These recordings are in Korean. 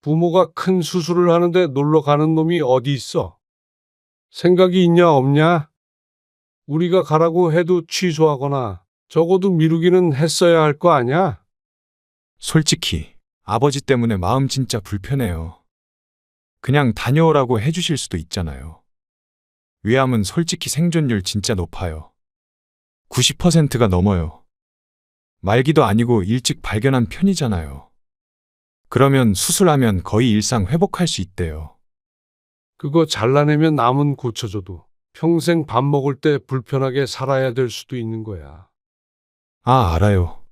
부모가 큰 수술을 하는데 놀러 가는 놈이 어디 있어? 생각이 있냐 없냐? 우리가 가라고 해도 취소하거나 적어도 미루기는 했어야 할 거 아냐? 솔직히 아버지 때문에 마음 진짜 불편해요. 그냥 다녀오라고 해주실 수도 있잖아요. 위암은 솔직히 생존율 진짜 높아요. 90%가 넘어요. 말기도 아니고 일찍 발견한 편이잖아요. 그러면 수술하면 거의 일상 회복할 수 있대요. 그거 잘라내면 남은 고쳐줘도 평생 밥 먹을 때 불편하게 살아야 될 수도 있는 거야. 아, 알아요.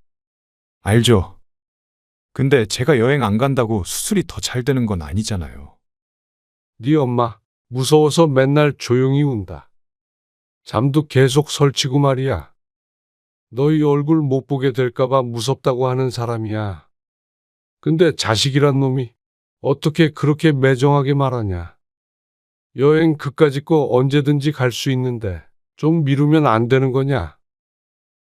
알죠. 근데 제가 여행 안 간다고 수술이 더 잘 되는 건 아니잖아요. 네 엄마 무서워서 맨날 조용히 운다. 잠도 계속 설치고 말이야. 너희 얼굴 못 보게 될까봐 무섭다고 하는 사람이야. 근데 자식이란 놈이 어떻게 그렇게 매정하게 말하냐. 여행 그까짓 거 언제든지 갈 수 있는데 좀 미루면 안 되는 거냐?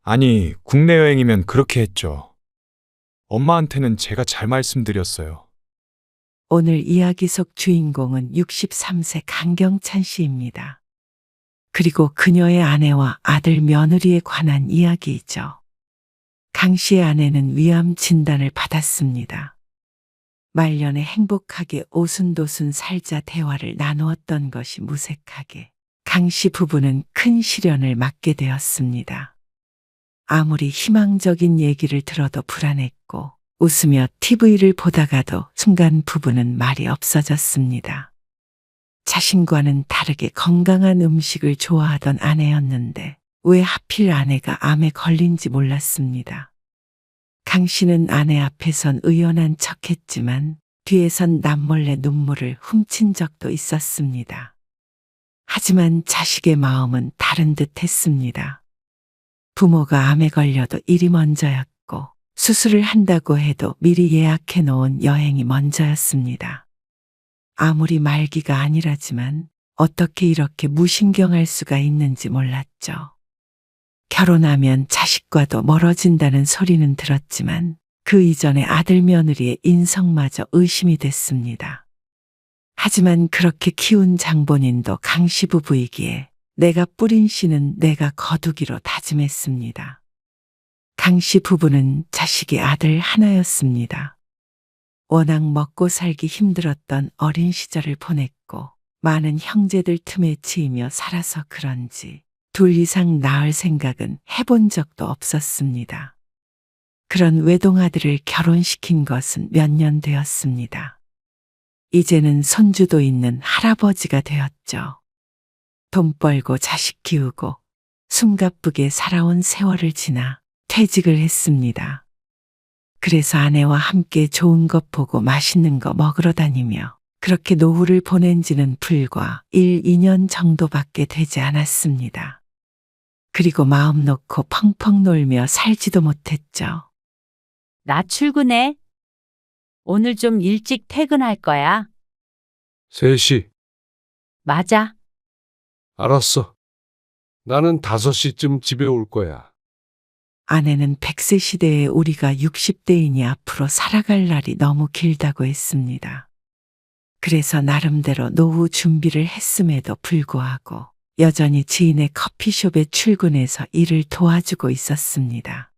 아니, 국내 여행이면 그렇게 했죠. 엄마한테는 제가 잘 말씀드렸어요. 오늘 이야기 속 주인공은 63세 강경찬 씨입니다. 그리고 그녀의 아내와 아들 며느리에 관한 이야기이죠. 강 씨의 아내는 위암 진단을 받았습니다. 말년에 행복하게 오순도순 살자 대화를 나누었던 것이 무색하게 강 씨 부부는 큰 시련을 맞게 되었습니다. 아무리 희망적인 얘기를 들어도 불안했고 웃으며 TV를 보다가도 순간 부부는 말이 없어졌습니다. 자신과는 다르게 건강한 음식을 좋아하던 아내였는데 왜 하필 아내가 암에 걸린지 몰랐습니다. 강 씨는 아내 앞에선 의연한 척했지만 뒤에선 남몰래 눈물을 훔친 적도 있었습니다. 하지만 자식의 마음은 다른 듯 했습니다. 부모가 암에 걸려도 일이 먼저였고 수술을 한다고 해도 미리 예약해 놓은 여행이 먼저였습니다. 아무리 말기가 아니라지만 어떻게 이렇게 무신경할 수가 있는지 몰랐죠. 결혼하면 자식과도 멀어진다는 소리는 들었지만 그 이전에 아들 며느리의 인성마저 의심이 됐습니다. 하지만 그렇게 키운 장본인도 강씨 부부이기에 내가 뿌린 씨는 내가 거두기로 다짐했습니다. 강씨 부부는 자식이 아들 하나였습니다. 워낙 먹고 살기 힘들었던 어린 시절을 보냈고 많은 형제들 틈에 치이며 살아서 그런지 둘 이상 낳을 생각은 해본 적도 없었습니다. 그런 외동아들을 결혼시킨 것은 몇 년 되었습니다. 이제는 손주도 있는 할아버지가 되었죠. 돈 벌고 자식 키우고 숨가쁘게 살아온 세월을 지나 퇴직을 했습니다. 그래서 아내와 함께 좋은 것 보고 맛있는 거 먹으러 다니며 그렇게 노후를 보낸 지는 불과 1, 2년 정도밖에 되지 않았습니다. 그리고 마음 놓고 펑펑 놀며 살지도 못했죠. 나 출근해. 오늘 좀 일찍 퇴근할 거야. 3시. 맞아. 알았어. 나는 5시쯤 집에 올 거야. 아내는 100세 시대에 우리가 60대이니 앞으로 살아갈 날이 너무 길다고 했습니다. 그래서 나름대로 노후 준비를 했음에도 불구하고 여전히 지인의 커피숍에 출근해서 일을 도와주고 있었습니다.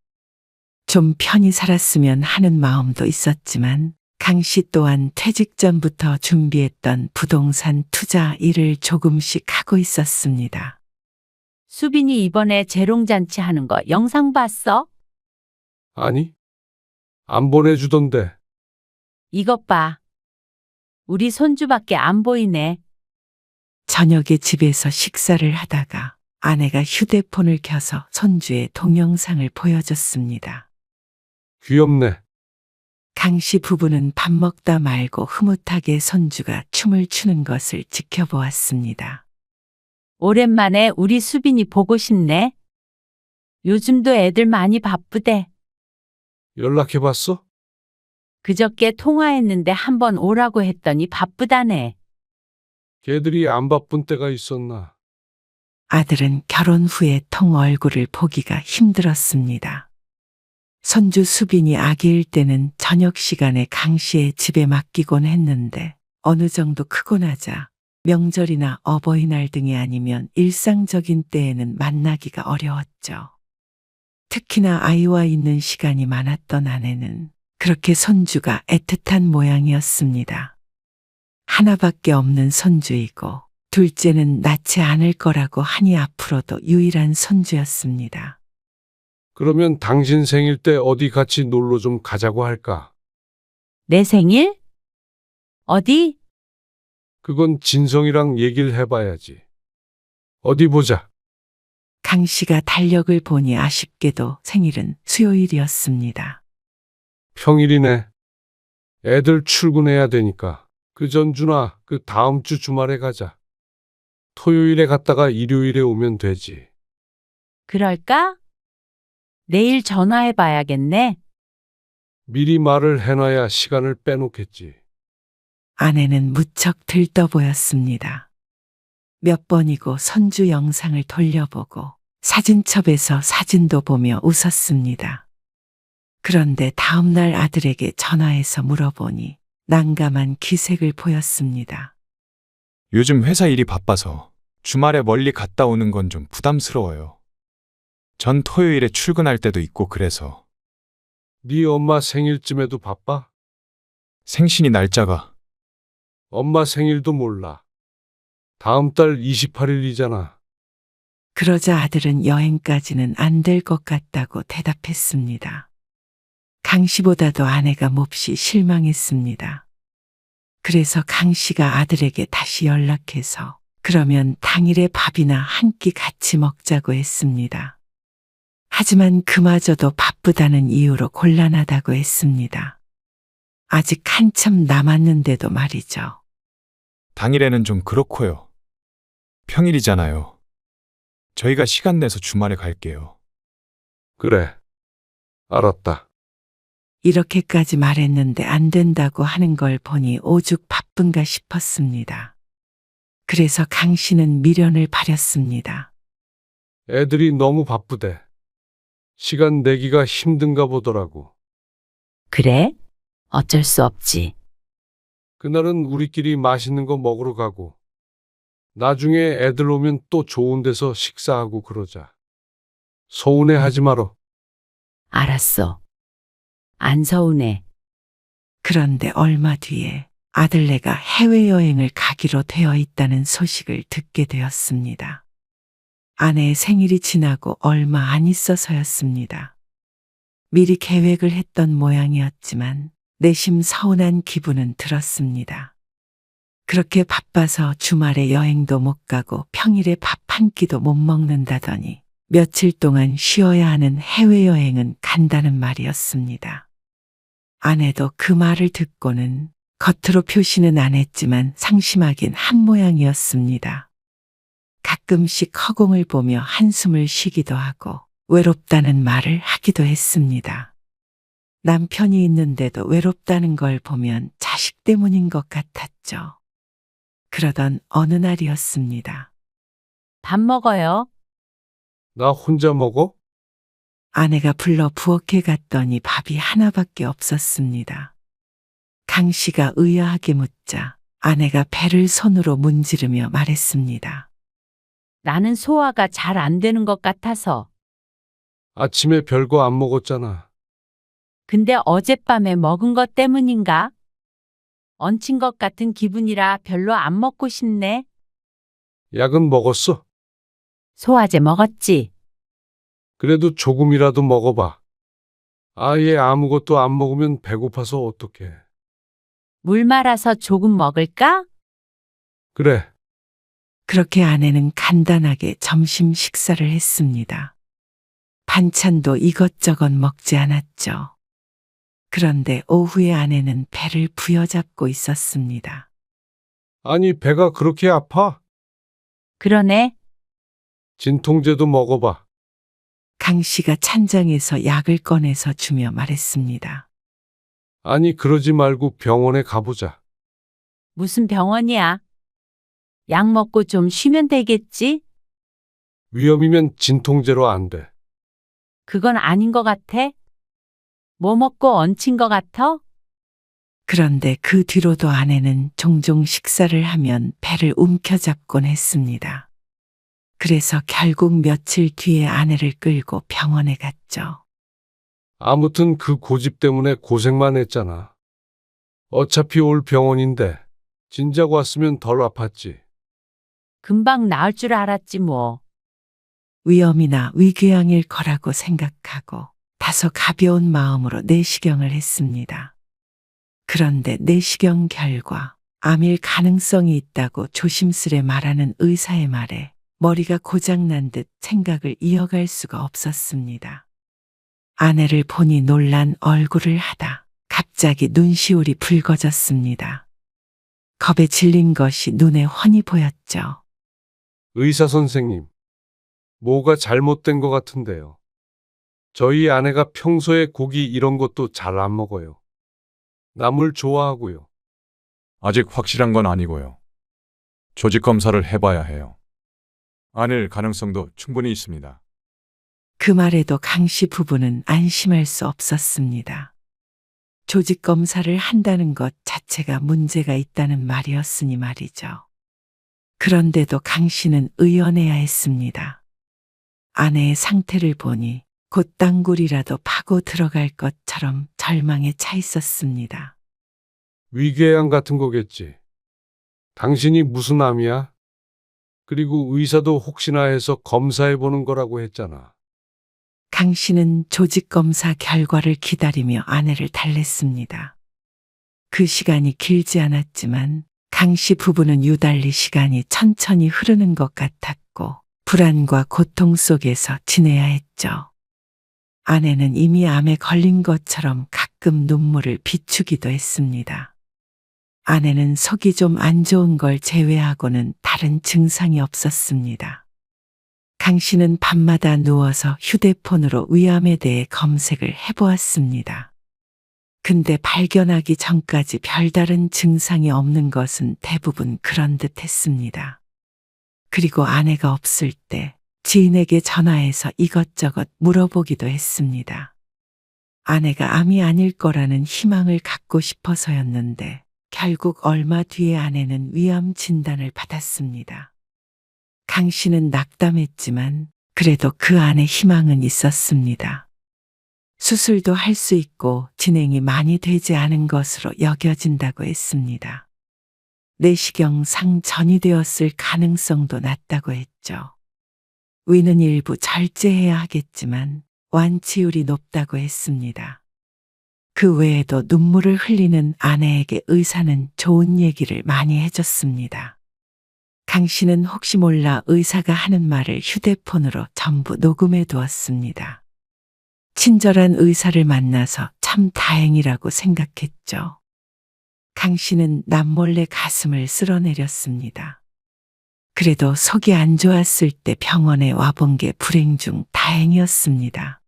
좀 편히 살았으면 하는 마음도 있었지만 강 씨 또한 퇴직 전부터 준비했던 부동산 투자 일을 조금씩 하고 있었습니다. 수빈이 이번에 재롱잔치 하는 거 영상 봤어? 아니? 안 보내주던데. 이것 봐. 우리 손주밖에 안 보이네. 저녁에 집에서 식사를 하다가 아내가 휴대폰을 켜서 손주의 동영상을 보여줬습니다. 귀엽네. 강 씨 부부는 밥 먹다 말고 흐뭇하게 손주가 춤을 추는 것을 지켜보았습니다. 오랜만에 우리 수빈이 보고 싶네. 요즘도 애들 많이 바쁘대. 연락해봤어? 그저께 통화했는데 한번 오라고 했더니 바쁘다네. 걔들이 안 바쁜 때가 있었나? 아들은 결혼 후에 통 얼굴을 보기가 힘들었습니다. 손주 수빈이 아기일 때는 저녁 시간에 강 씨의 집에 맡기곤 했는데 어느 정도 크고 나자 명절이나 어버이날 등이 아니면 일상적인 때에는 만나기가 어려웠죠. 특히나 아이와 있는 시간이 많았던 아내는 그렇게 손주가 애틋한 모양이었습니다. 하나밖에 없는 손주이고 둘째는 낳지 않을 거라고 하니 앞으로도 유일한 손주였습니다. 그러면 당신 생일 때 어디 같이 놀러 좀 가자고 할까? 내 생일? 어디? 그건 진성이랑 얘기를 해봐야지. 어디 보자. 강 씨가 달력을 보니 아쉽게도 생일은 수요일이었습니다. 평일이네. 애들 출근해야 되니까. 그 전주나 그 다음 주 주말에 가자. 토요일에 갔다가 일요일에 오면 되지. 그럴까? 내일 전화해 봐야겠네. 미리 말을 해놔야 시간을 빼놓겠지. 아내는 무척 들떠 보였습니다. 몇 번이고 손주 영상을 돌려보고 사진첩에서 사진도 보며 웃었습니다. 그런데 다음날 아들에게 전화해서 물어보니 난감한 기색을 보였습니다. 요즘 회사 일이 바빠서 주말에 멀리 갔다 오는 건 좀 부담스러워요. 전 토요일에 출근할 때도 있고 그래서 네 엄마 생일쯤에도 바빠? 생신이 날짜가 엄마 생일도 몰라. 다음 달 28일이잖아. 그러자 아들은 여행까지는 안 될 것 같다고 대답했습니다. 강 씨보다도 아내가 몹시 실망했습니다. 그래서 강 씨가 아들에게 다시 연락해서 그러면 당일에 밥이나 한 끼 같이 먹자고 했습니다. 하지만 그마저도 바쁘다는 이유로 곤란하다고 했습니다. 아직 한참 남았는데도 말이죠. 당일에는 좀 그렇고요. 평일이잖아요. 저희가 시간 내서 주말에 갈게요. 그래. 알았다. 이렇게까지 말했는데 안 된다고 하는 걸 보니 오죽 바쁜가 싶었습니다. 그래서 강 씨는 미련을 바렸습니다. 애들이 너무 바쁘대. 시간 내기가 힘든가 보더라고. 그래? 어쩔 수 없지. 그날은 우리끼리 맛있는 거 먹으러 가고, 나중에 애들 오면 또 좋은 데서 식사하고 그러자. 서운해하지 마라. 알았어. 안 서운해. 그런데 얼마 뒤에 아들네가 해외여행을 가기로 되어 있다는 소식을 듣게 되었습니다. 아내의 생일이 지나고 얼마 안 있어서였습니다. 미리 계획을 했던 모양이었지만 내심 서운한 기분은 들었습니다. 그렇게 바빠서 주말에 여행도 못 가고 평일에 밥 한 끼도 못 먹는다더니 며칠 동안 쉬어야 하는 해외여행은 간다는 말이었습니다. 아내도 그 말을 듣고는 겉으로 표시는 안 했지만 상심하긴 한 모양이었습니다. 가끔씩 허공을 보며 한숨을 쉬기도 하고 외롭다는 말을 하기도 했습니다. 남편이 있는데도 외롭다는 걸 보면 자식 때문인 것 같았죠. 그러던 어느 날이었습니다. 밥 먹어요. 나 혼자 먹어? 아내가 불러 부엌에 갔더니 밥이 하나밖에 없었습니다. 강 씨가 의아하게 묻자 아내가 배를 손으로 문지르며 말했습니다. 나는 소화가 잘 안 되는 것 같아서. 아침에 별거 안 먹었잖아. 근데 어젯밤에 먹은 것 때문인가? 얹힌 것 같은 기분이라 별로 안 먹고 싶네. 약은 먹었어? 소화제 먹었지? 그래도 조금이라도 먹어봐. 아예 아무것도 안 먹으면 배고파서 어떡해. 물 말아서 조금 먹을까? 그래. 그렇게 아내는 간단하게 점심 식사를 했습니다. 반찬도 이것저것 먹지 않았죠. 그런데 오후에 아내는 배를 부여잡고 있었습니다. 아니, 배가 그렇게 아파? 그러네. 진통제도 먹어봐. 강 씨가 찬장에서 약을 꺼내서 주며 말했습니다. 아니, 그러지 말고 병원에 가보자. 무슨 병원이야? 약 먹고 좀 쉬면 되겠지? 위험이면 진통제로 안 돼. 그건 아닌 것 같아. 뭐 먹고 얹힌 것 같아? 그런데 그 뒤로도 아내는 종종 식사를 하면 배를 움켜잡곤 했습니다. 그래서 결국 며칠 뒤에 아내를 끌고 병원에 갔죠. 아무튼 그 고집 때문에 고생만 했잖아. 어차피 올 병원인데 진작 왔으면 덜 아팠지. 금방 나을 줄 알았지 뭐. 위험이나 위궤양일 거라고 생각하고 다소 가벼운 마음으로 내시경을 했습니다. 그런데 내시경 결과 암일 가능성이 있다고 조심스레 말하는 의사의 말에 머리가 고장난 듯 생각을 이어갈 수가 없었습니다. 아내를 보니 놀란 얼굴을 하다 갑자기 눈시울이 붉어졌습니다. 겁에 질린 것이 눈에 훤히 보였죠. 의사 선생님, 뭐가 잘못된 것 같은데요. 저희 아내가 평소에 고기 이런 것도 잘 안 먹어요. 나물 좋아하고요. 아직 확실한 건 아니고요. 조직 검사를 해봐야 해요. 아닐 가능성도 충분히 있습니다. 그 말에도 강 씨 부부는 안심할 수 없었습니다. 조직 검사를 한다는 것 자체가 문제가 있다는 말이었으니 말이죠. 그런데도 강 씨는 의연해야 했습니다. 아내의 상태를 보니 곧 땅굴이라도 파고 들어갈 것처럼 절망에 차 있었습니다. 위궤양 같은 거겠지. 당신이 무슨 암이야? 그리고 의사도 혹시나 해서 검사해보는 거라고 했잖아. 강 씨는 조직 검사 결과를 기다리며 아내를 달랬습니다. 그 시간이 길지 않았지만 강 씨 부부는 유달리 시간이 천천히 흐르는 것 같았고 불안과 고통 속에서 지내야 했죠. 아내는 이미 암에 걸린 것처럼 가끔 눈물을 비추기도 했습니다. 아내는 속이 좀 안 좋은 걸 제외하고는 다른 증상이 없었습니다. 강 씨는 밤마다 누워서 휴대폰으로 위암에 대해 검색을 해보았습니다. 근데 발견하기 전까지 별다른 증상이 없는 것은 대부분 그런 듯 했습니다. 그리고 아내가 없을 때 지인에게 전화해서 이것저것 물어보기도 했습니다. 아내가 암이 아닐 거라는 희망을 갖고 싶어서였는데 결국 얼마 뒤에 아내는 위암 진단을 받았습니다. 강 씨는 낙담했지만 그래도 그 안에 희망은 있었습니다. 수술도 할 수 있고 진행이 많이 되지 않은 것으로 여겨진다고 했습니다. 내시경상 전이되었을 가능성도 낮다고 했죠. 위는 일부 절제해야 하겠지만 완치율이 높다고 했습니다. 그 외에도 눈물을 흘리는 아내에게 의사는 좋은 얘기를 많이 해줬습니다. 강 씨는 혹시 몰라 의사가 하는 말을 휴대폰으로 전부 녹음해 두었습니다. 친절한 의사를 만나서 참 다행이라고 생각했죠. 강 씨는 남몰래 가슴을 쓸어내렸습니다. 그래도 속이 안 좋았을 때 병원에 와본 게 불행 중 다행이었습니다.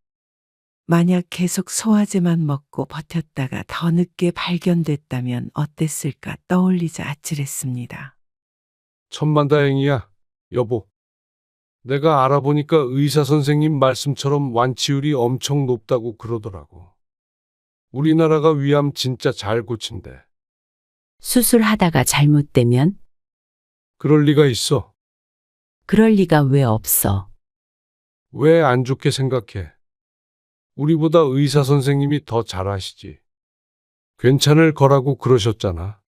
만약 계속 소화제만 먹고 버텼다가 더 늦게 발견됐다면 어땠을까 떠올리자 아찔했습니다. 천만다행이야, 여보. 내가 알아보니까 의사 선생님 말씀처럼 완치율이 엄청 높다고 그러더라고. 우리나라가 위암 진짜 잘 고친대. 수술하다가 잘못되면? 그럴 리가 있어. 그럴 리가 왜 없어. 왜 안 좋게 생각해? 우리보다 의사 선생님이 더 잘하시지. 괜찮을 거라고 그러셨잖아.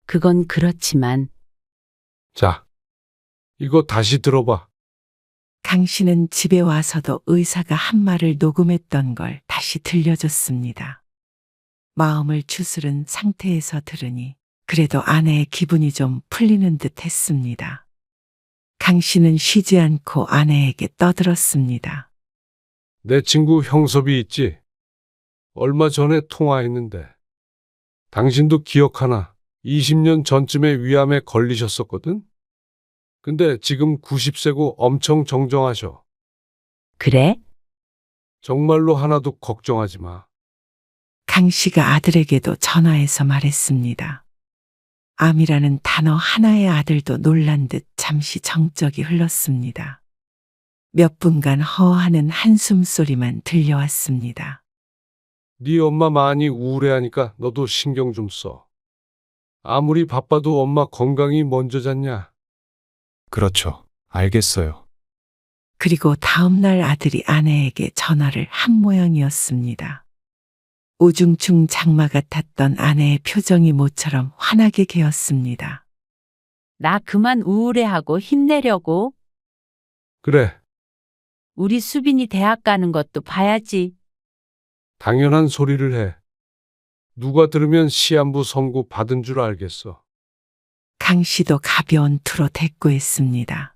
그건 그렇지만 자, 이거 다시 들어봐. 강 씨는 집에 와서도 의사가 한 말을 녹음했던 걸 다시 들려줬습니다. 마음을 추스른 상태에서 들으니 그래도 아내의 기분이 좀 풀리는 듯 했습니다. 강 씨는 쉬지 않고 아내에게 떠들었습니다. 내 친구 형섭이 있지? 얼마 전에 통화했는데. 당신도 기억하나? 20년 전쯤에 위암에 걸리셨었거든? 근데 지금 90세고 엄청 정정하셔. 그래? 정말로 하나도 걱정하지 마. 강 씨가 아들에게도 전화해서 말했습니다. 암이라는 단어 하나의 아들도 놀란 듯 잠시 정적이 흘렀습니다. 몇 분간 허하는 한숨 소리만 들려왔습니다. 네 엄마 많이 우울해하니까 너도 신경 좀 써. 아무리 바빠도 엄마 건강이 먼저잖냐. 그렇죠. 알겠어요. 그리고 다음날 아들이 아내에게 전화를 한 모양이었습니다. 우중충 장마 같았던 아내의 표정이 모처럼 환하게 개었습니다. 나 그만 우울해하고 힘내려고. 그래, 우리 수빈이 대학 가는 것도 봐야지. 당연한 소리를 해. 누가 들으면 시한부 선고 받은 줄 알겠어. 강 씨도 가벼운 투로 대꾸했습니다.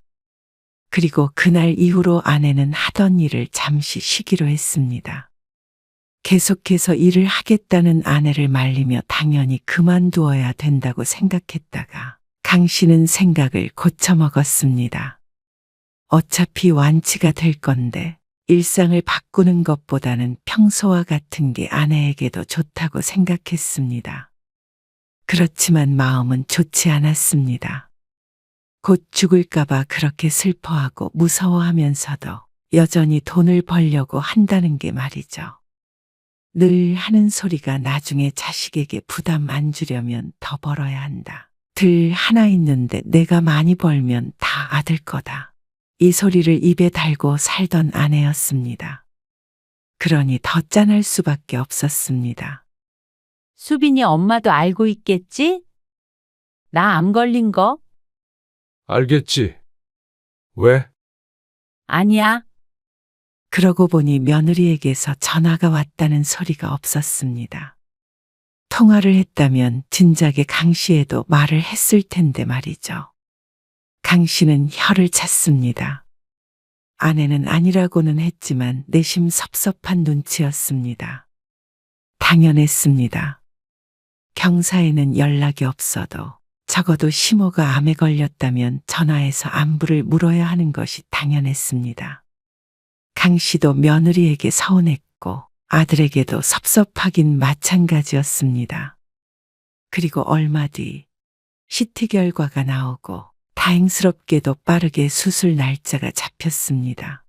그리고 그날 이후로 아내는 하던 일을 잠시 쉬기로 했습니다. 계속해서 일을 하겠다는 아내를 말리며 당연히 그만두어야 된다고 생각했다가 강 씨는 생각을 고쳐먹었습니다. 어차피 완치가 될 건데 일상을 바꾸는 것보다는 평소와 같은 게 아내에게도 좋다고 생각했습니다. 그렇지만 마음은 좋지 않았습니다. 곧 죽을까봐 그렇게 슬퍼하고 무서워하면서도 여전히 돈을 벌려고 한다는 게 말이죠. 늘 하는 소리가 나중에 자식에게 부담 안 주려면 더 벌어야 한다. 들 하나 있는데 내가 많이 벌면 다 아들 거다. 이 소리를 입에 달고 살던 아내였습니다. 그러니 더 짠할 수밖에 없었습니다. 수빈이 엄마도 알고 있겠지? 나 암 걸린 거? 알겠지? 왜? 아니야. 그러고 보니 며느리에게서 전화가 왔다는 소리가 없었습니다. 통화를 했다면 진작에 강 씨에도 말을 했을 텐데 말이죠. 강 씨는 혀를 찼습니다. 아내는 아니라고는 했지만 내심 섭섭한 눈치였습니다. 당연했습니다. 경사에는 연락이 없어도 적어도 시모가 암에 걸렸다면 전화해서 안부를 물어야 하는 것이 당연했습니다. 강 씨도 며느리에게 서운했고 아들에게도 섭섭하긴 마찬가지였습니다. 그리고 얼마 뒤 CT 결과가 나오고 다행스럽게도 빠르게 수술 날짜가 잡혔습니다.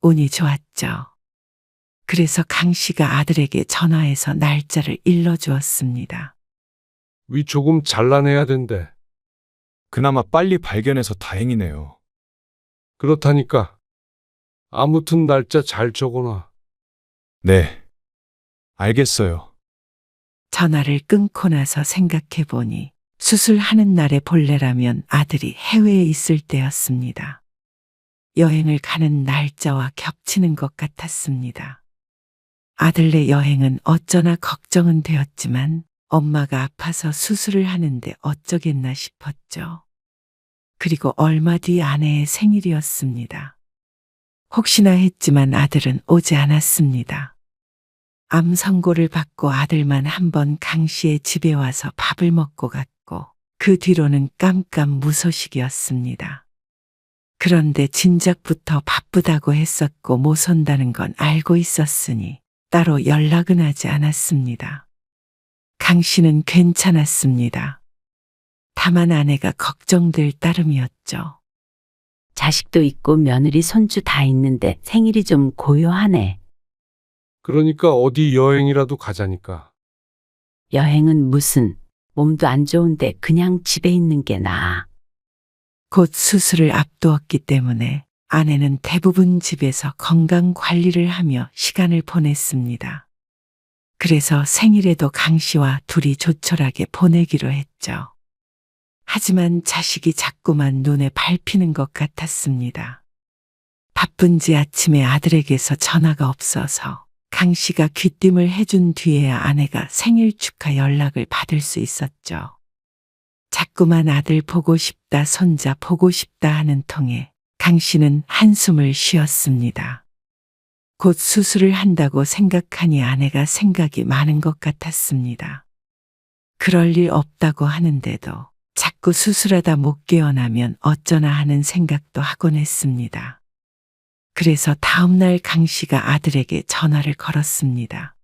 운이 좋았죠. 그래서 강 씨가 아들에게 전화해서 날짜를 일러주었습니다. 위 조금 잘라내야 된대. 그나마 빨리 발견해서 다행이네요. 그렇다니까. 아무튼 날짜 잘 적어놔. 네. 알겠어요. 전화를 끊고 나서 생각해 보니 수술하는 날의 본래라면 아들이 해외에 있을 때였습니다. 여행을 가는 날짜와 겹치는 것 같았습니다. 아들네 여행은 어쩌나 걱정은 되었지만 엄마가 아파서 수술을 하는데 어쩌겠나 싶었죠. 그리고 얼마 뒤 아내의 생일이었습니다. 혹시나 했지만 아들은 오지 않았습니다. 암 선고를 받고 아들만 한번 강 씨의 집에 와서 밥을 먹고 갔고 그 뒤로는 깜깜무소식이었습니다. 그런데 진작부터 바쁘다고 했었고 못 온다는 건 알고 있었으니 따로 연락은 하지 않았습니다. 강 씨는 괜찮았습니다. 다만 아내가 걱정될 따름이었죠. 자식도 있고 며느리 손주 다 있는데 생일이 좀 고요하네. 그러니까 어디 여행이라도 가자니까. 여행은 무슨, 몸도 안 좋은데 그냥 집에 있는 게 나아. 곧 수술을 앞두었기 때문에 아내는 대부분 집에서 건강 관리를 하며 시간을 보냈습니다. 그래서 생일에도 강 씨와 둘이 조촐하게 보내기로 했죠. 하지만 자식이 자꾸만 눈에 밟히는 것 같았습니다. 바쁜지 아침에 아들에게서 전화가 없어서 강 씨가 귀띔을 해준 뒤에야 아내가 생일 축하 연락을 받을 수 있었죠. 자꾸만 아들 보고 싶다, 손자 보고 싶다 하는 통에 강 씨는 한숨을 쉬었습니다. 곧 수술을 한다고 생각하니 아내가 생각이 많은 것 같았습니다. 그럴 일 없다고 하는데도 자꾸 수술하다 못 깨어나면 어쩌나 하는 생각도 하곤 했습니다. 그래서 다음날 강 씨가 아들에게 전화를 걸었습니다.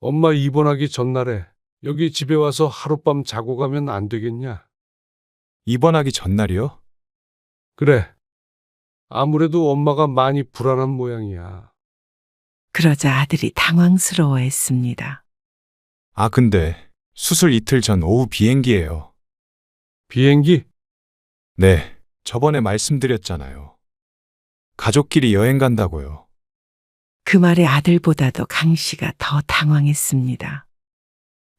엄마 입원하기 전날에 여기 집에 와서 하룻밤 자고 가면 안 되겠냐? 입원하기 전날이요? 그래. 아무래도 엄마가 많이 불안한 모양이야. 그러자 아들이 당황스러워했습니다. 아, 근데 수술 이틀 전 오후 비행기예요. 비행기? 네, 저번에 말씀드렸잖아요. 가족끼리 여행 간다고요. 그 말에 아들보다도 강 씨가 더 당황했습니다.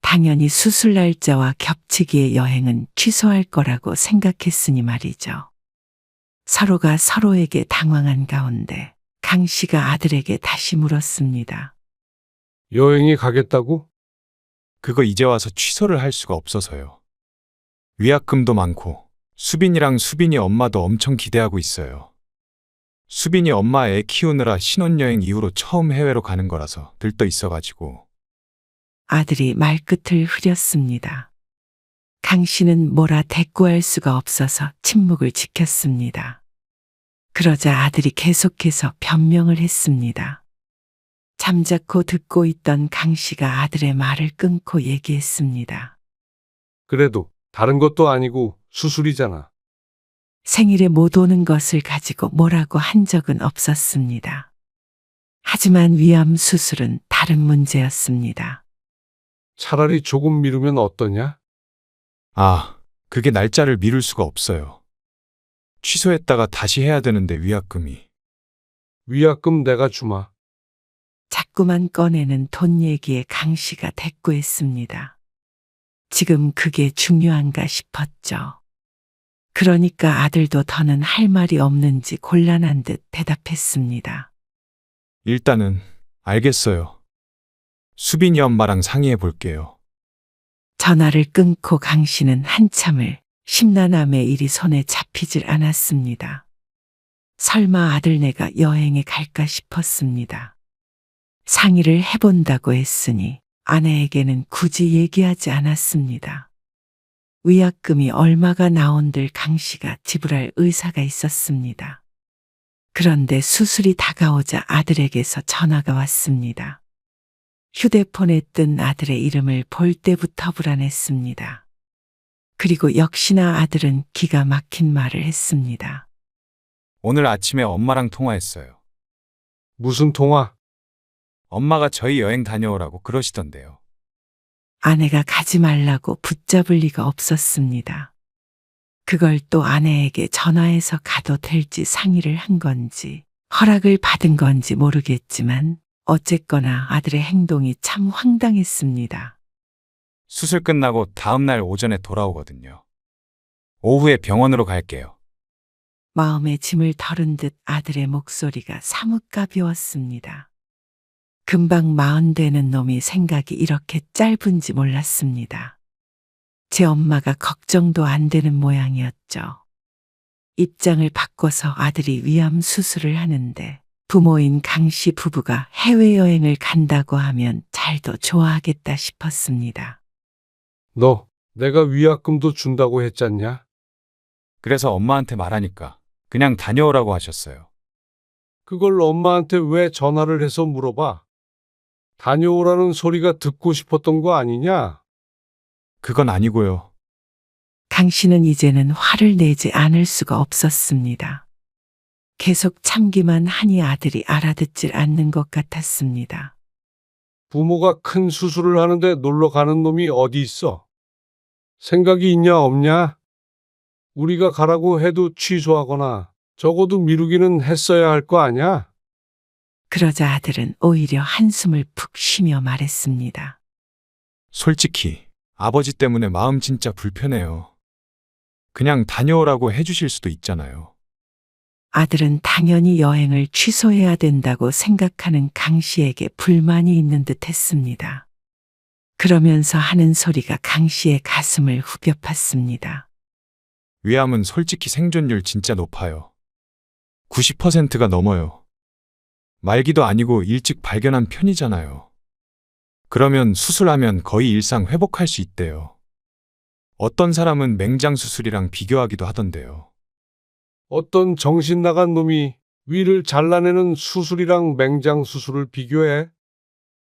당연히 수술 날짜와 겹치기에 여행은 취소할 거라고 생각했으니 말이죠. 서로가 서로에게 당황한 가운데 강 씨가 아들에게 다시 물었습니다. 여행이 가겠다고? 그거 이제 와서 취소를 할 수가 없어서요. 위약금도 많고 수빈이랑 수빈이 엄마도 엄청 기대하고 있어요. 수빈이 엄마 애 키우느라 신혼여행 이후로 처음 해외로 가는 거라서 들떠 있어가지고. 아들이 말끝을 흐렸습니다. 강 씨는 뭐라 대꾸할 수가 없어서 침묵을 지켰습니다. 그러자 아들이 계속해서 변명을 했습니다. 잠자코 듣고 있던 강 씨가 아들의 말을 끊고 얘기했습니다. 그래도 다른 것도 아니고 수술이잖아. 생일에 못 오는 것을 가지고 뭐라고 한 적은 없었습니다. 하지만 위암 수술은 다른 문제였습니다. 차라리 조금 미루면 어떠냐? 아, 그게 날짜를 미룰 수가 없어요. 취소했다가 다시 해야 되는데 위약금이. 위약금 내가 주마. 자꾸만 꺼내는 돈 얘기에 강 씨가 대꾸했습니다. 지금 그게 중요한가 싶었죠. 그러니까 아들도 더는 할 말이 없는지 곤란한 듯 대답했습니다. 일단은 알겠어요. 수빈이 엄마랑 상의해 볼게요. 전화를 끊고 강 씨는 한참을 심란함에 일이 손에 잡히질 않았습니다. 설마 아들네가 여행에 갈까 싶었습니다. 상의를 해본다고 했으니 아내에게는 굳이 얘기하지 않았습니다. 위약금이 얼마가 나온들 강 씨가 지불할 의사가 있었습니다. 그런데 수술이 다가오자 아들에게서 전화가 왔습니다. 휴대폰에 뜬 아들의 이름을 볼 때부터 불안했습니다. 그리고 역시나 아들은 기가 막힌 말을 했습니다. 오늘 아침에 엄마랑 통화했어요. 무슨 통화? 엄마가 저희 여행 다녀오라고 그러시던데요. 아내가 가지 말라고 붙잡을 리가 없었습니다. 그걸 또 아내에게 전화해서 가도 될지 상의를 한 건지 허락을 받은 건지 모르겠지만 어쨌거나 아들의 행동이 참 황당했습니다. 수술 끝나고 다음날 오전에 돌아오거든요. 오후에 병원으로 갈게요. 마음의 짐을 덜은 듯 아들의 목소리가 사뭇 가벼웠습니다. 금방 40 되는 놈이 생각이 이렇게 짧은지 몰랐습니다. 제 엄마가 걱정도 안 되는 모양이었죠. 입장을 바꿔서 아들이 위암 수술을 하는데 부모인 강 씨 부부가 해외여행을 간다고 하면 잘도 좋아하겠다 싶었습니다. 너 내가 위약금도 준다고 했잖냐? 그래서 엄마한테 말하니까 그냥 다녀오라고 하셨어요. 그걸 엄마한테 왜 전화를 해서 물어봐? 다녀오라는 소리가 듣고 싶었던 거 아니냐? 그건 아니고요. 강 씨는 이제는 화를 내지 않을 수가 없었습니다. 계속 참기만 하니 아들이 알아듣질 않는 것 같았습니다. 부모가 큰 수술을 하는데 놀러 가는 놈이 어디 있어? 생각이 있냐 없냐? 우리가 가라고 해도 취소하거나 적어도 미루기는 했어야 할 거 아냐? 그러자 아들은 오히려 한숨을 푹 쉬며 말했습니다. 솔직히 아버지 때문에 마음 진짜 불편해요. 그냥 다녀오라고 해주실 수도 있잖아요. 아들은 당연히 여행을 취소해야 된다고 생각하는 강 씨에게 불만이 있는 듯 했습니다. 그러면서 하는 소리가 강 씨의 가슴을 후벼 팠습니다. 위암은 솔직히 생존율 진짜 높아요. 90%가 넘어요. 말기도 아니고 일찍 발견한 편이잖아요. 그러면 수술하면 거의 일상 회복할 수 있대요. 어떤 사람은 맹장 수술이랑 비교하기도 하던데요. 어떤 정신 나간 놈이 위를 잘라내는 수술이랑 맹장 수술을 비교해?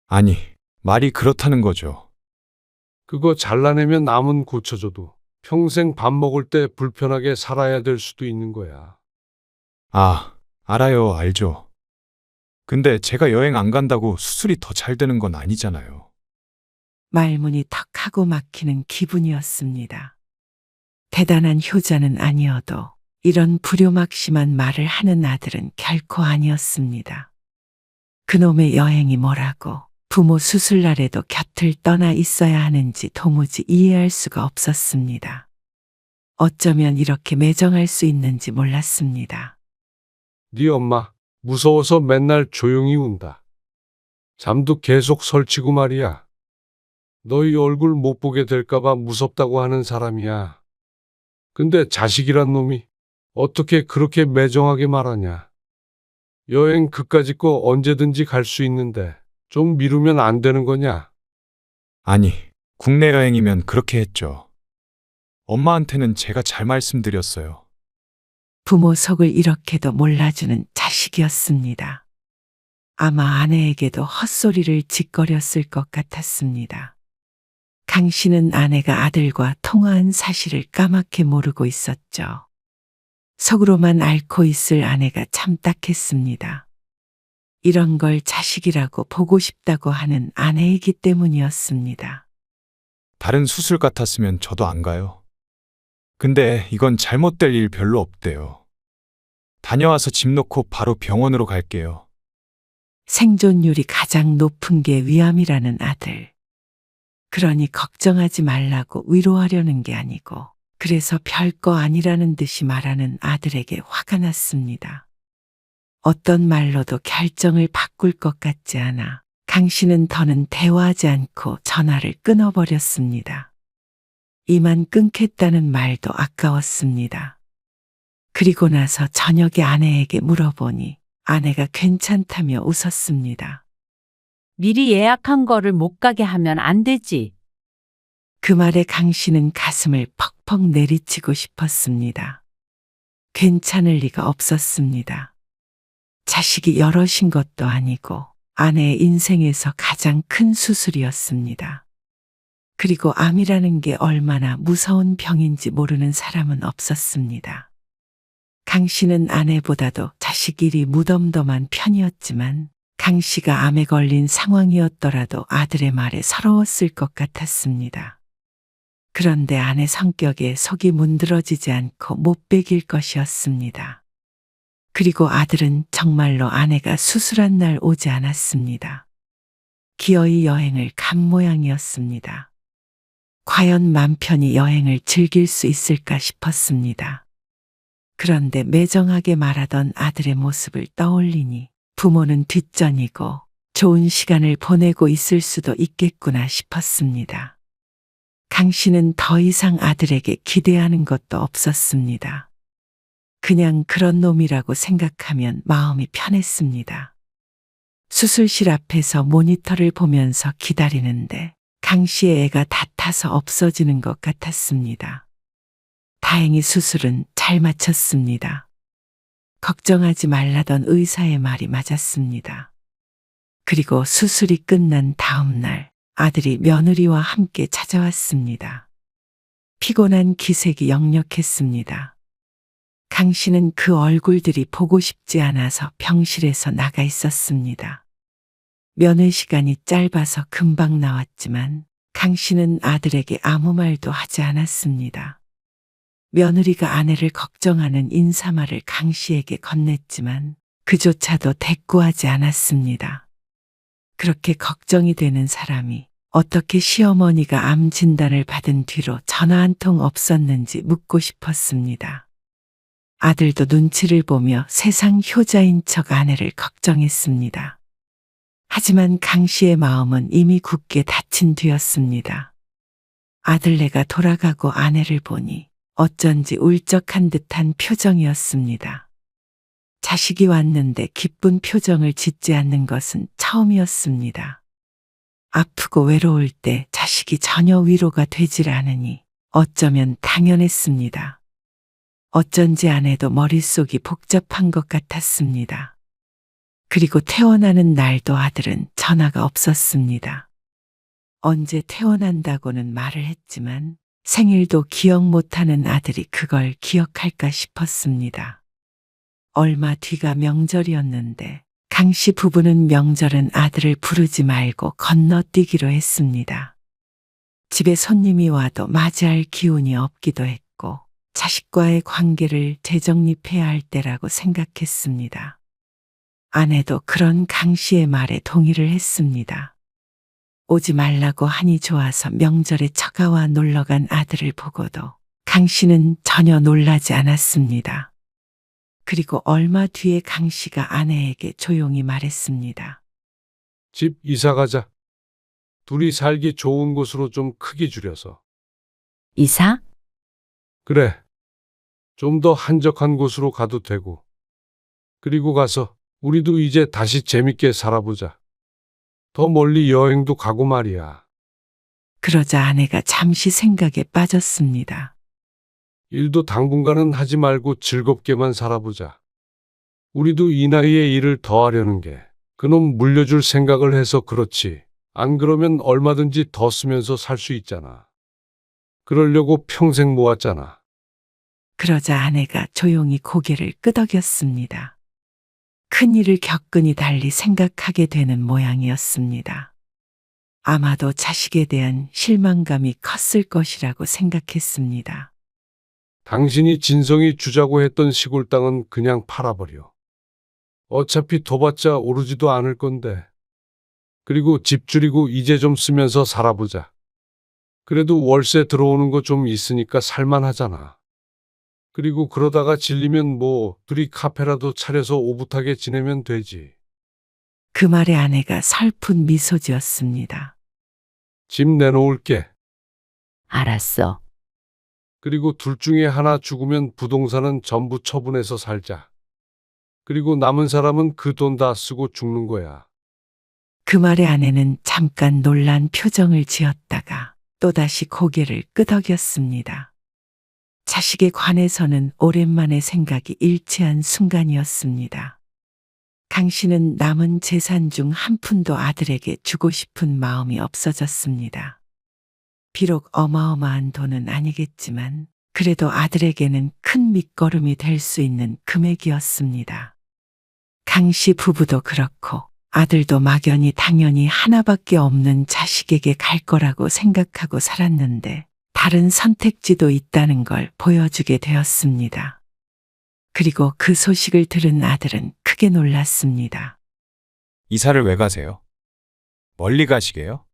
아니, 말이 그렇다는 거죠. 그거 잘라내면 남은 고쳐줘도 평생 밥 먹을 때 불편하게 살아야 될 수도 있는 거야. 아, 알아요, 알죠. 근데 제가 여행 안 간다고 수술이 더 잘 되는 건 아니잖아요. 말문이 턱하고 막히는 기분이었습니다. 대단한 효자는 아니어도 이런 불효막심한 말을 하는 아들은 결코 아니었습니다. 그놈의 여행이 뭐라고 부모 수술날에도 곁을 떠나 있어야 하는지 도무지 이해할 수가 없었습니다. 어쩌면 이렇게 매정할 수 있는지 몰랐습니다. 네 엄마 무서워서 맨날 조용히 운다. 잠도 계속 설치고 말이야. 너희 얼굴 못 보게 될까봐 무섭다고 하는 사람이야. 근데 자식이란 놈이 어떻게 그렇게 매정하게 말하냐. 여행 그까짓 거 언제든지 갈 수 있는데 좀 미루면 안 되는 거냐. 아니, 국내 여행이면 그렇게 했죠. 엄마한테는 제가 잘 말씀드렸어요. 부모 속을 이렇게도 몰라주는 자식이었습니다. 아마 아내에게도 헛소리를 짓거렸을 것 같았습니다. 강 씨는 아내가 아들과 통화한 사실을 까맣게 모르고 있었죠. 속으로만 앓고 있을 아내가 참 딱했습니다. 이런 걸 자식이라고 보고 싶다고 하는 아내이기 때문이었습니다. 다른 수술 같았으면 저도 안 가요. 근데 이건 잘못될 일 별로 없대요. 다녀와서 집 놓고 바로 병원으로 갈게요. 생존율이 가장 높은 게 위암이라는 아들. 그러니 걱정하지 말라고 위로하려는 게 아니고 그래서 별거 아니라는 듯이 말하는 아들에게 화가 났습니다. 어떤 말로도 결정을 바꿀 것 같지 않아 강 씨는 더는 대화하지 않고 전화를 끊어버렸습니다. 이만 끊겠다는 말도 아까웠습니다. 그리고 나서 저녁에 아내에게 물어보니 아내가 괜찮다며 웃었습니다. 미리 예약한 거를 못 가게 하면 안 되지. 그 말에 강 씨는 가슴을 퍽퍽 내리치고 싶었습니다. 괜찮을 리가 없었습니다. 자식이 여럿인 것도 아니고 아내의 인생에서 가장 큰 수술이었습니다. 그리고 암이라는 게 얼마나 무서운 병인지 모르는 사람은 없었습니다. 강 씨는 아내보다도 자식 일이 무덤덤한 편이었지만 강 씨가 암에 걸린 상황이었더라도 아들의 말에 서러웠을 것 같았습니다. 그런데 아내 성격에 속이 문드러지지 않고 못 베길 것이었습니다. 그리고 아들은 정말로 아내가 수술한 날 오지 않았습니다. 기어이 여행을 간 모양이었습니다. 과연 맘 편히 여행을 즐길 수 있을까 싶었습니다. 그런데 매정하게 말하던 아들의 모습을 떠올리니 부모는 뒷전이고 좋은 시간을 보내고 있을 수도 있겠구나 싶었습니다. 강 씨는 더 이상 아들에게 기대하는 것도 없었습니다. 그냥 그런 놈이라고 생각하면 마음이 편했습니다. 수술실 앞에서 모니터를 보면서 기다리는데 강 씨의 애가 다 타서 없어지는 것 같았습니다. 다행히 수술은 잘 마쳤습니다. 걱정하지 말라던 의사의 말이 맞았습니다. 그리고 수술이 끝난 다음 날 아들이 며느리와 함께 찾아왔습니다. 피곤한 기색이 역력했습니다. 강 씨는 그 얼굴들이 보고 싶지 않아서 병실에서 나가 있었습니다. 면회 시간이 짧아서 금방 나왔지만 강 씨는 아들에게 아무 말도 하지 않았습니다. 며느리가 아내를 걱정하는 인사말을 강 씨에게 건넸지만 그조차도 대꾸하지 않았습니다. 그렇게 걱정이 되는 사람이 어떻게 시어머니가 암 진단을 받은 뒤로 전화 한 통 없었는지 묻고 싶었습니다. 아들도 눈치를 보며 세상 효자인 척 아내를 걱정했습니다. 하지만 강 씨의 마음은 이미 굳게 닫힌 뒤였습니다. 아들네가 돌아가고 아내를 보니 어쩐지 울적한 듯한 표정이었습니다. 자식이 왔는데 기쁜 표정을 짓지 않는 것은 처음이었습니다. 아프고 외로울 때 자식이 전혀 위로가 되질 않으니 어쩌면 당연했습니다. 어쩐지 아내도 머릿속이 복잡한 것 같았습니다. 그리고 퇴원하는 날도 아들은 전화가 없었습니다. 언제 퇴원한다고는 말을 했지만 생일도 기억 못하는 아들이 그걸 기억할까 싶었습니다. 얼마 뒤가 명절이었는데 강 씨 부부는 명절은 아들을 부르지 말고 건너뛰기로 했습니다. 집에 손님이 와도 맞이할 기운이 없기도 했고 자식과의 관계를 재정립해야 할 때라고 생각했습니다. 아내도 그런 강 씨의 말에 동의를 했습니다. 오지 말라고 하니 좋아서 명절에 처가와 놀러간 아들을 보고도 강 씨는 전혀 놀라지 않았습니다. 그리고 얼마 뒤에 강 씨가 아내에게 조용히 말했습니다. 집 이사 가자. 둘이 살기 좋은 곳으로 좀 크게 줄여서. 이사? 그래. 좀 더 한적한 곳으로 가도 되고. 그리고 가서 우리도 이제 다시 재밌게 살아보자. 더 멀리 여행도 가고 말이야. 그러자 아내가 잠시 생각에 빠졌습니다. 일도 당분간은 하지 말고 즐겁게만 살아보자. 우리도 이 나이에 일을 더 하려는 게 그놈 물려줄 생각을 해서 그렇지. 안 그러면 얼마든지 더 쓰면서 살 수 있잖아. 그러려고 평생 모았잖아. 그러자 아내가 조용히 고개를 끄덕였습니다. 큰일을 겪으니 달리 생각하게 되는 모양이었습니다. 아마도 자식에 대한 실망감이 컸을 것이라고 생각했습니다. 당신이 진성이 주자고 했던 시골 땅은 그냥 팔아버려. 어차피 더 받자 오르지도 않을 건데. 그리고 집 줄이고 이제 좀 쓰면서 살아보자. 그래도 월세 들어오는 거 좀 있으니까 살만하잖아. 그리고 그러다가 질리면 뭐 둘이 카페라도 차려서 오붓하게 지내면 되지. 그 말에 아내가 설픈 미소 지었습니다. 집 내놓을게. 알았어. 그리고 둘 중에 하나 죽으면 부동산은 전부 처분해서 살자. 그리고 남은 사람은 그 돈 다 쓰고 죽는 거야. 그 말에 아내는 잠깐 놀란 표정을 지었다가 또다시 고개를 끄덕였습니다. 자식에 관해서는 오랜만에 생각이 일치한 순간이었습니다. 강 씨는 남은 재산 중 한 푼도 아들에게 주고 싶은 마음이 없어졌습니다. 비록 어마어마한 돈은 아니겠지만 그래도 아들에게는 큰 밑거름이 될 수 있는 금액이었습니다. 강 씨 부부도 그렇고 아들도 막연히 당연히 하나밖에 없는 자식에게 갈 거라고 생각하고 살았는데 다른 선택지도 있다는 걸 보여주게 되었습니다. 그리고 그 소식을 들은 아들은 크게 놀랐습니다. 이사를 왜 가세요? 멀리 가시게요?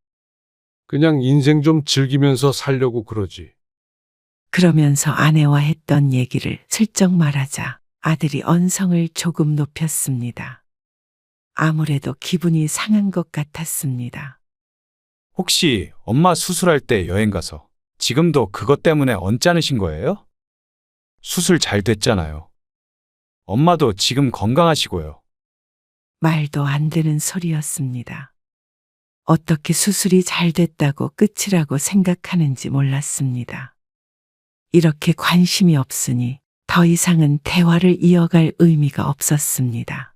그냥 인생 좀 즐기면서 살려고 그러지. 그러면서 아내와 했던 얘기를 슬쩍 말하자 아들이 언성을 조금 높였습니다. 아무래도 기분이 상한 것 같았습니다. 혹시 엄마 수술할 때 여행 가서 지금도 그것 때문에 언짢으신 거예요? 수술 잘 됐잖아요. 엄마도 지금 건강하시고요. 말도 안 되는 소리였습니다. 어떻게 수술이 잘 됐다고 끝이라고 생각하는지 몰랐습니다. 이렇게 관심이 없으니 더 이상은 대화를 이어갈 의미가 없었습니다.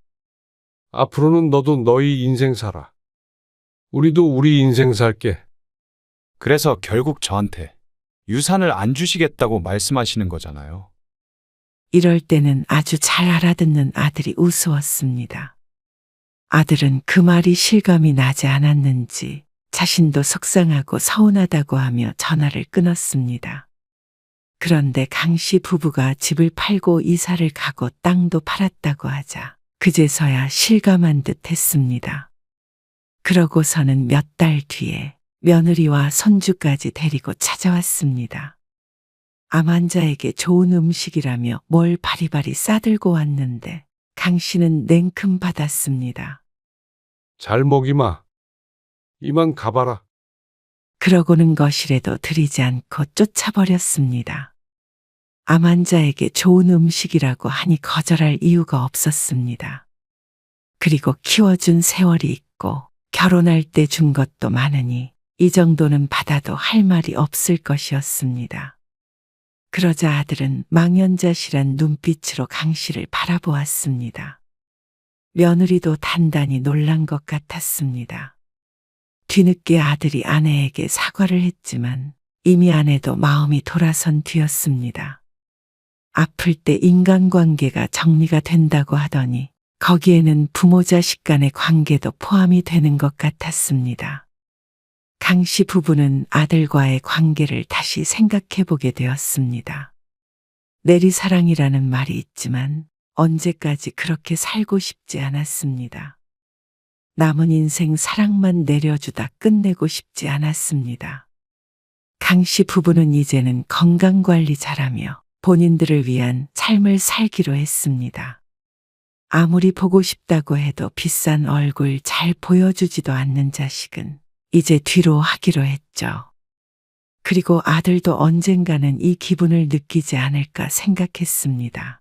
앞으로는 너도 너희 인생 살아. 우리도 우리 인생 살게. 그래서 결국 저한테 유산을 안 주시겠다고 말씀하시는 거잖아요. 이럴 때는 아주 잘 알아듣는 아들이 우스웠습니다. 아들은 그 말이 실감이 나지 않았는지 자신도 속상하고 서운하다고 하며 전화를 끊었습니다. 그런데 강 씨 부부가 집을 팔고 이사를 가고 땅도 팔았다고 하자 그제서야 실감한 듯 했습니다. 그러고서는 몇 달 뒤에 며느리와 손주까지 데리고 찾아왔습니다. 암 환자에게 좋은 음식이라며 뭘 바리바리 싸들고 왔는데 강 씨는 냉큼 받았습니다. 잘 먹이마. 이만 가봐라. 그러고는 거실에도 들이지 않고 쫓아버렸습니다. 암 환자에게 좋은 음식이라고 하니 거절할 이유가 없었습니다. 그리고 키워준 세월이 있고 결혼할 때 준 것도 많으니 이 정도는 받아도 할 말이 없을 것이었습니다. 그러자 아들은 망연자실한 눈빛으로 강 씨를 바라보았습니다. 며느리도 단단히 놀란 것 같았습니다. 뒤늦게 아들이 아내에게 사과를 했지만 이미 아내도 마음이 돌아선 뒤였습니다. 아플 때 인간관계가 정리가 된다고 하더니 거기에는 부모 자식 간의 관계도 포함이 되는 것 같았습니다. 강 씨 부부는 아들과의 관계를 다시 생각해 보게 되었습니다. 내리사랑이라는 말이 있지만 언제까지 그렇게 살고 싶지 않았습니다. 남은 인생 사랑만 내려주다 끝내고 싶지 않았습니다. 강 씨 부부는 이제는 건강관리 잘하며 본인들을 위한 삶을 살기로 했습니다. 아무리 보고 싶다고 해도 비싼 얼굴 잘 보여주지도 않는 자식은 이제 뒤로 하기로 했죠. 그리고 아들도 언젠가는 이 기분을 느끼지 않을까 생각했습니다.